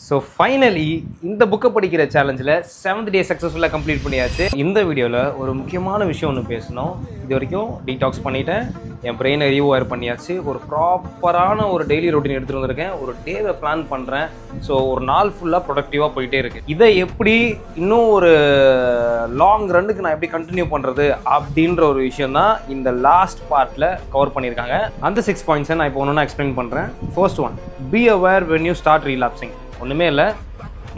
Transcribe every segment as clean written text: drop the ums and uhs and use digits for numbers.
So finally இந்த புக்கை படிக்கிற சேலஞ்சில் 7th டே சக்ஸஸ்ஃபுல்லாக கம்ப்ளீட் பண்ணியாச்சு. இந்த வீடியோவில் ஒரு முக்கியமான விஷயம் ஒன்று பேசணும். இது வரைக்கும் டீடாக்ஸ் பண்ணிட்டேன், என் பிரெயினை ரீவயர் பண்ணியாச்சு, ஒரு ப்ராப்பரான ஒரு டெய்லி ரொட்டீன் எடுத்துகிட்டு வந்திருக்கேன், ஒரு டேவை பிளான் பண்ணுறேன். ஸோ ஒரு நாள் ஃபுல்லாக ப்ரொடக்டிவாக போயிட்டே இருக்குது. இதை எப்படி இன்னும் ஒரு லாங் ரன்னுக்கு நான் எப்படி கண்டினியூ பண்ணுறது அப்படின்ற ஒரு விஷயம் தான் இந்த லாஸ்ட் பார்ட்டில் கவர் பண்ணியிருக்காங்க. அந்த 6 பாயிண்ட்ஸை நான் இப்போ ஒன்று எக்ஸ்பிளைன் பண்ணுறேன். First one, be aware when you start relapsing. ஒன்றுமே இல்லை,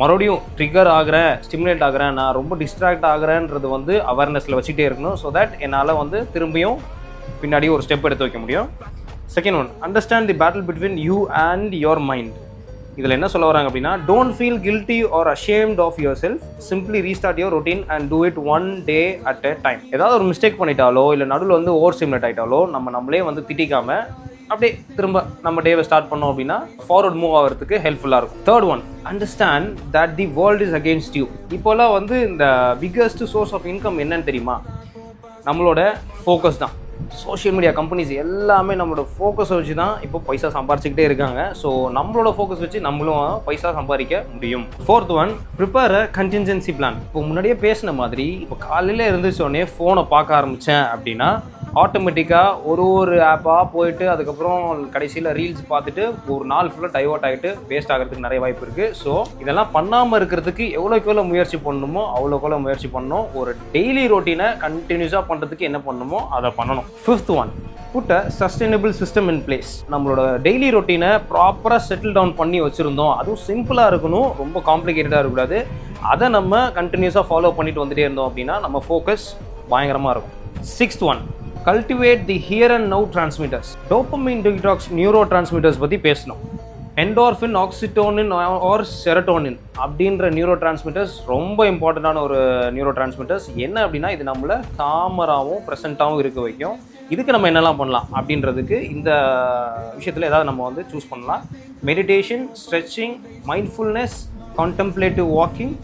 மறுபடியும் ட்ரிகர் ஆகிறேன், ஸ்டிமுலேட் ஆகிறேன், நான் ரொம்ப டிஸ்ட்ராக்ட் ஆகிறேன்றது வந்து அவேர்னஸில் வச்சுட்டே இருக்கணும். ஸோ தட் என்னால் வந்து திரும்பியும் பின்னாடி ஒரு ஸ்டெப் எடுத்து வைக்க முடியும். Second one, understand the battle between you and your mind. இதில் என்ன சொல்ல வராங்க அப்படின்னா, don't feel guilty or ashamed of yourself, simply restart your routine and do it one day at a time. ஏதாவது ஒரு மிஸ்டேக் பண்ணிட்டாலோ இல்லை நடுவில் வந்து ஓவர் ஸ்டிமுலேட் ஆகிட்டாலோ நம்மளே வந்து திட்டிக்காம அப்படியே திரும்ப நம்ம டேவை ஸ்டார்ட் பண்ணோம் அப்படின்னா ஃபார்வர்ட் மூவ் ஆகிறதுக்கு ஹெல்ப்ஃபுல்லாக இருக்கும். Third one, understand that the world is against you. இப்போல்லாம் வந்து இந்த பிக்கஸ்ட் சோர்ஸ் ஆஃப் இன்கம் என்னன்னு தெரியுமா? நம்மளோட ஃபோக்கஸ் தான். சோஷியல் மீடியா கம்பெனிஸ் எல்லாமே நம்மளோட ஃபோக்கஸை வச்சு தான் இப்போ பைசா சம்பாரிச்சுக்கிட்டே இருக்காங்க. ஸோ நம்மளோட ஃபோக்கஸ் வச்சு நம்மளும் பைசா சம்பாதிக்க முடியும். ஃபோர்த் ஒன், ப்ரிப்பேர் அ கண்டின்ஜென்சி பிளான். இப்போ முன்னாடியே பேசின மாதிரி இப்போ காலையில் இருந்துச்சோடனே ஃபோனை பார்க்க ஆரம்பித்தேன் அப்படின்னா ஆட்டோமேட்டிக்காக ஒரு ஆப்பாக போயிட்டு அதுக்கப்புறம் கடைசியில் ரீல்ஸ் பார்த்துட்டு ஒரு நாள் ஃபுல்லாக டைவர்ட் ஆகிட்டு வேஸ்ட் ஆகிறதுக்கு நிறைய வாய்ப்பு இருக்குது. ஸோ இதெல்லாம் பண்ணாமல் இருக்கிறதுக்கு எவ்வளோக்கு எவ்வளோ முயற்சி பண்ணணுமோ அவ்வளோக்கு முயற்சி பண்ணணும். ஒரு டெய்லி ரொட்டீனை கண்டினியூஸாக பண்ணுறதுக்கு என்ன பண்ணணுமோ அதை பண்ணணும். Fifth one, put a sustainable system in place. நம்மளோட டெய்லி ரொட்டீனை ப்ராப்பராக செட்டில் டவுன் பண்ணி வச்சுருந்தோம். அதுவும் சிம்பிளாக இருக்கணும், ரொம்ப காம்ப்ளிகேட்டடாக இருக்கக்கூடாது. அதை நம்ம கண்டினியூஸாக ஃபாலோ பண்ணிட்டு வந்துட்டே இருந்தோம் அப்படின்னா நம்ம ஃபோக்கஸ் பயங்கரமாக இருக்கும். Sixth one, cultivate the here and now transmitters. Dopamine detox neuro transmitters பற்றி பேசணும். என்டார்ஃபின், ஆக்சிட்டோனின் ஆர் செரட்டோனின் அப்படின்ற நியூரோ டிரான்ஸ்மிட்டர்ஸ் ரொம்ப இம்பார்ட்டண்டான ஒரு நியூரோ டிரான்ஸ்மிட்டர்ஸ். என்ன அப்படின்னா இது நம்மளை காமராகவும் ப்ரெசண்ட்டாகவும் இருக்க வைக்கும். இதுக்கு நம்ம என்னெல்லாம் பண்ணலாம் அப்படின்றதுக்கு இந்த விஷயத்தில் ஏதாவது நம்ம வந்து சூஸ் பண்ணலாம். Meditation, stretching, mindfulness, contemplative walking,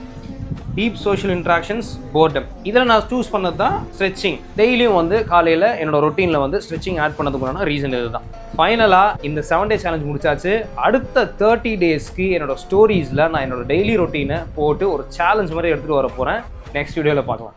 deep social interactions, boredom. இதில் நான் சூஸ் பண்ணது தான் ஸ்ட்ரெச்சிங். டெய்லியும் வந்து காலையில் என்னோட ரொட்டீனில் வந்து ஸ்ட்ரெச்சிங் ஆட் பண்ணதுக்கான ரீசன் இது தான். ஃபைனலாக இந்த 7 டே சேலஞ்ச் முடிச்சாச்சு. அடுத்த 30 டேஸ்க்கு என்னோட ஸ்டோரிஸில் நான் என்னோட டெய்லி ரொட்டீனை போட்டு ஒரு சேலஞ்ச் மாதிரி எடுத்துகிட்டு வர போகிறேன். நெக்ஸ்ட் வீடியோவில் பார்க்கலாம்.